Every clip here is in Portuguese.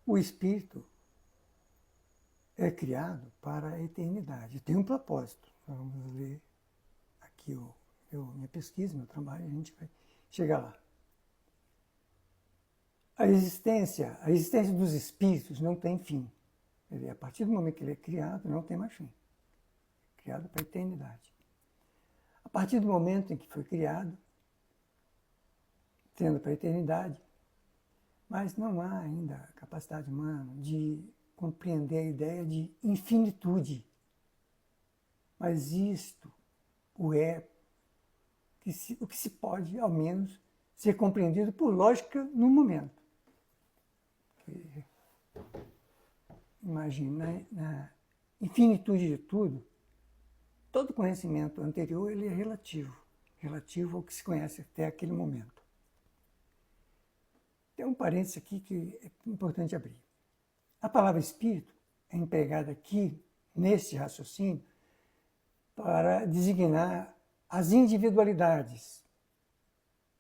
O espírito é criado para a eternidade. Tem um propósito. Vamos ler aqui minha pesquisa, meu trabalho, a gente vai chegar lá. A existência dos espíritos não tem fim. Quer dizer, a partir do momento que ele é criado, não tem mais fim. É criado para a eternidade. A partir do momento em que foi criado, tendo para a eternidade, mas não há ainda a capacidade humana de compreender a ideia de infinitude. Mas isto o que se pode, ao menos, ser compreendido por lógica no momento. Imagina, na infinitude de tudo, todo conhecimento anterior ele é relativo ao que se conhece até aquele momento. Tem um parênteses aqui que é importante abrir. A palavra espírito é empregada aqui, neste raciocínio, para designar as individualidades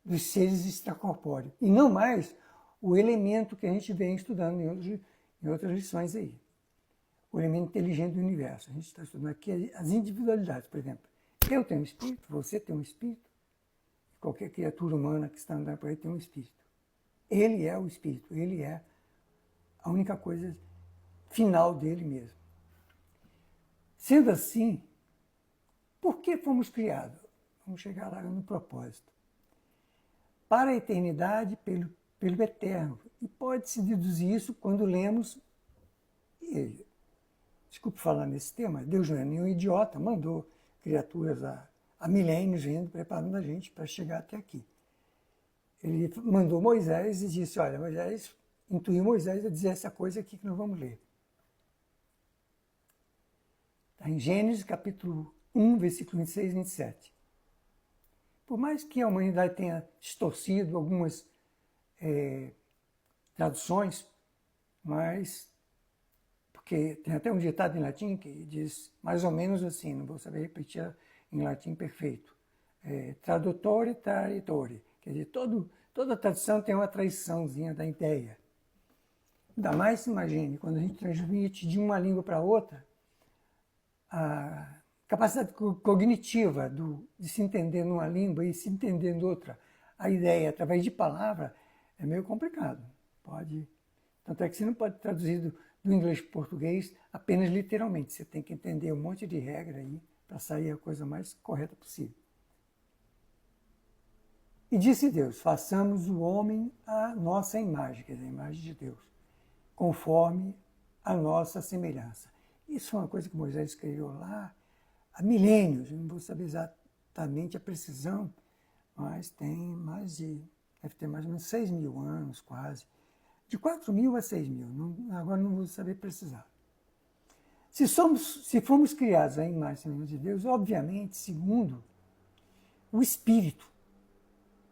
dos seres extracorpóreos, e não mais o elemento que a gente vem estudando em outras lições aí. O elemento inteligente do universo. A gente está estudando aqui as individualidades, por exemplo. Eu tenho um espírito, você tem um espírito, qualquer criatura humana que está andando por aí tem um espírito. Ele é o espírito, ele é a única coisa final dele mesmo. Sendo assim, por que fomos criados? Vamos chegar lá no propósito. Para a eternidade, pelo eterno. E pode-se deduzir isso quando lemos, desculpe falar nesse tema, Deus não é nenhum idiota, mandou criaturas há milênios indo, preparando a gente para chegar até aqui. Ele mandou Moisés e disse, olha, intuiu Moisés a dizer essa coisa aqui que nós vamos ler. Está em Gênesis, capítulo 1, versículo 26 e 27. Por mais que a humanidade tenha distorcido algumas traduções, mas, porque tem até um ditado em latim que diz mais ou menos assim, não vou saber repetir em latim perfeito, tradutore traitore, quer dizer, toda tradução tem uma traiçãozinha da ideia. Ainda mais, imagine, quando a gente transmite de uma língua para outra, a capacidade cognitiva de se entender numa língua e se entender em outra, a ideia através de palavra, é meio complicado. Tanto é que você não pode traduzir do inglês para o português apenas literalmente. Você tem que entender um monte de regra aí para sair a coisa mais correta possível. E disse Deus, façamos o homem à nossa imagem, quer dizer, a imagem de Deus, conforme a nossa semelhança. Isso é uma coisa que Moisés escreveu lá há milênios, eu não vou saber exatamente a precisão, mas deve ter mais ou menos 6.000 anos, quase. De 4.000 a 6.000, agora não vou saber precisar. Se fomos criados à imagem e semelhança de Deus, obviamente, segundo o Espírito,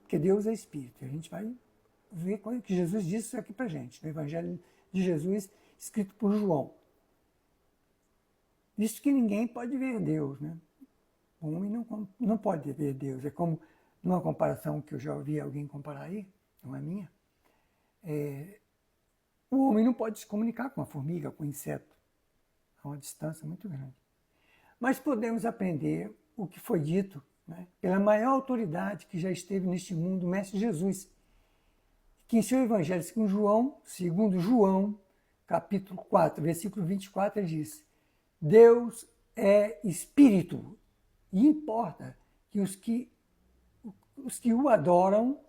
porque Deus é Espírito. A gente vai ver o que Jesus disse isso aqui para a gente, no Evangelho de Jesus, escrito por João. Visto que ninguém pode ver Deus, né? O homem não pode ver Deus. É como, numa comparação que eu já ouvi alguém comparar aí, não é minha, o homem não pode se comunicar com a formiga, com o inseto, a uma distância muito grande. Mas podemos aprender o que foi dito, né, pela maior autoridade que já esteve neste mundo, o Mestre Jesus, que em seu Evangelho, segundo João, capítulo 4, versículo 24, ele diz, Deus é Espírito, e importa que os que o adoram,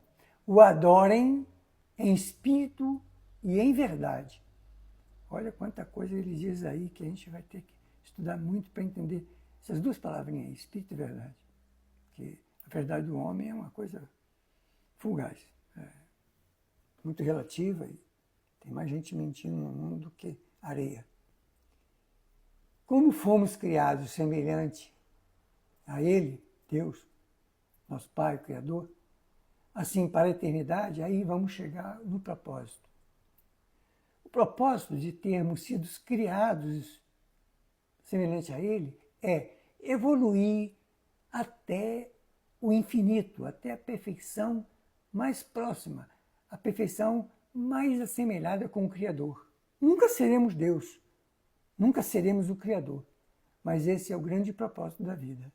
o adorem em espírito e em verdade. Olha quanta coisa ele diz aí que a gente vai ter que estudar muito para entender essas duas palavrinhas aí, espírito e verdade. Porque a verdade do homem é uma coisa fugaz, muito relativa, e tem mais gente mentindo no mundo do que areia. Como fomos criados semelhante a Ele, Deus, nosso Pai, Criador, assim para a eternidade, aí vamos chegar no propósito. O propósito de termos sido criados semelhante a Ele é evoluir até o infinito, até a perfeição mais próxima, a perfeição mais assemelhada com o Criador. Nunca seremos Deus, nunca seremos o Criador, mas esse é o grande propósito da vida.